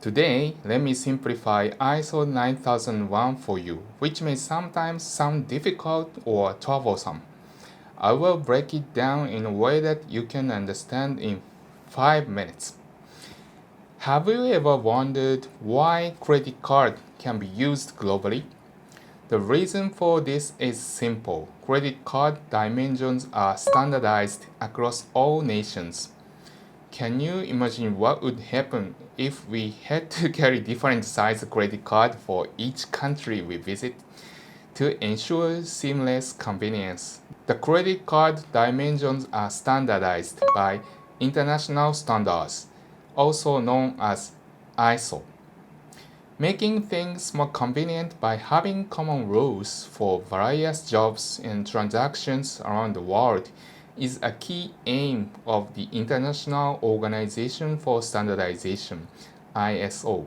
Today, let me simplify ISO 9001 for you, which may sometimes sound difficult or troublesome. I will break it down in a way that you can understand in 5 minutes. Have you ever wondered why credit card can be used globally? The reason for this is simple. Credit card dimensions are standardized across all nations. Can you imagine what would happen if we had to carry different size credit card for each country we visit to ensure seamless convenience? The credit card dimensions are standardized by international standards, also known as ISO. Making things more convenient by having common rules for various jobs and transactions around the world is a key aim of the International Organization for Standardization, ISO.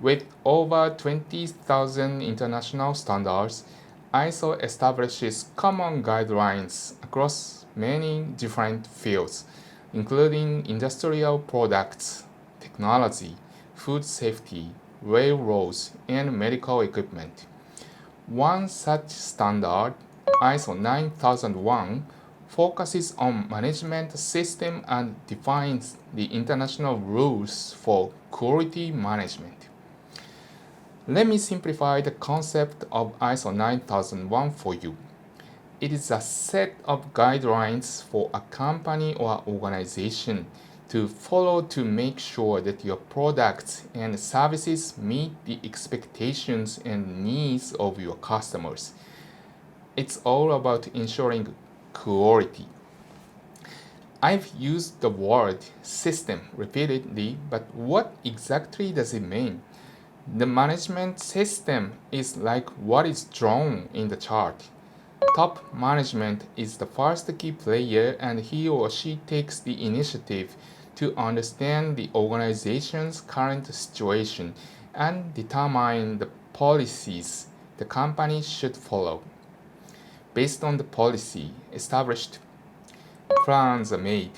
With over 20,000 international standards, ISO establishes common guidelines across many different fields, including industrial products, technology, food safety, railroads, and medical equipment. One such standard, ISO 9001, focuses on management system and defines the international rules for quality management. Let me simplify the concept of ISO 9001 for you. It is a set of guidelines for a company or organization to follow to make sure that your products and services meet the expectations and needs of your customers. It's all about ensuring quality. I've used the word system repeatedly, but what exactly does it mean? The management system is like what is drawn in the chart. Top management is the first key player, and he or she takes the initiative to understand the organization's current situation and determine the policies the company should follow. Based on the policy established, plans are made.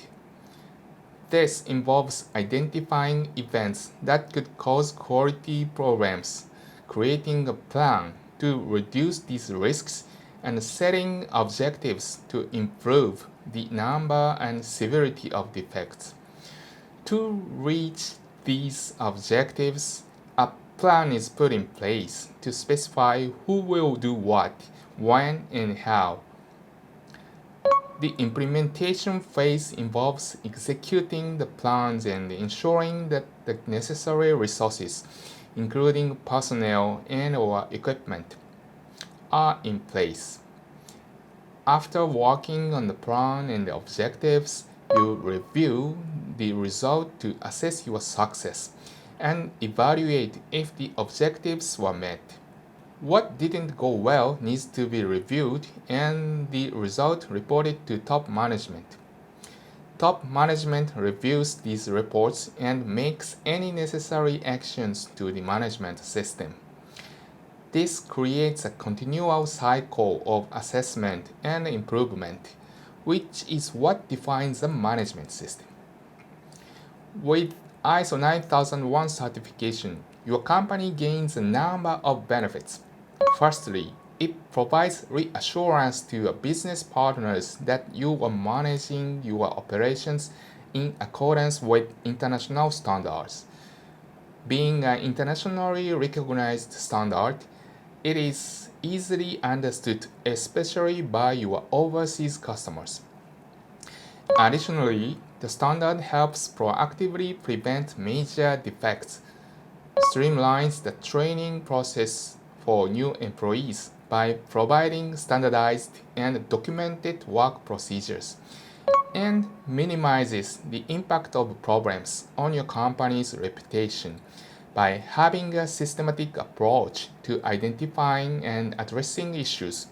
This involves identifying events that could cause quality problems, creating a plan to reduce these risks, and setting objectives to improve the number and severity of defects. To reach these objectives, a plan is put in place to specify who will do what, when, and how. The implementation phase involves executing the plans and ensuring that the necessary resources, including personnel and/or equipment, are in place. After working on the plan and the objectives, you review the result to assess your success and evaluate if the objectives were met. What didn't go well needs to be reviewed and the result reported to top management. Top management reviews these reports and makes any necessary actions to the management system. This creates a continual cycle of assessment and improvement, which is what defines a management system. With ISO 9001 certification, your company gains a number of benefits. Firstly, it provides reassurance to your business partners that you are managing your operations in accordance with international standards. Being an internationally recognized standard, it is easily understood, especially by your overseas customers. Additionally, the standard helps proactively prevent major defects, streamlines the training process for new employees by providing standardized and documented work procedures, and minimizes the impact of problems on your company's reputation by having a systematic approach to identifying and addressing issues.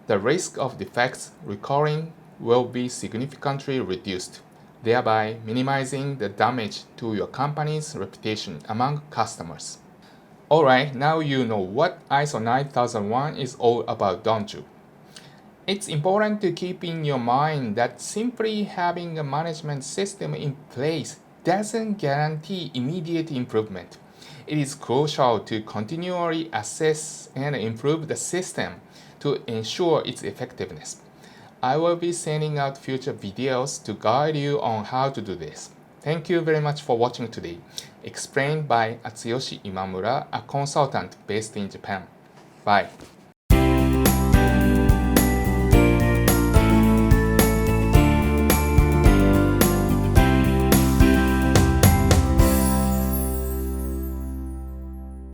The risk of defects recurring will be significantly reduced, thereby minimizing the damage to your company's reputation among customers. Alright, now you know what ISO 9001 is all about, don't you? It's important to keep in your mind that simply having a management system in place doesn't guarantee immediate improvement. It is crucial to continually assess and improve the system to ensure its effectiveness. I will be sending out future videos to guide you on how to do this. Thank you very much for watching today. Explained by Atsuyoshi Imamura, a consultant based in Japan. Bye.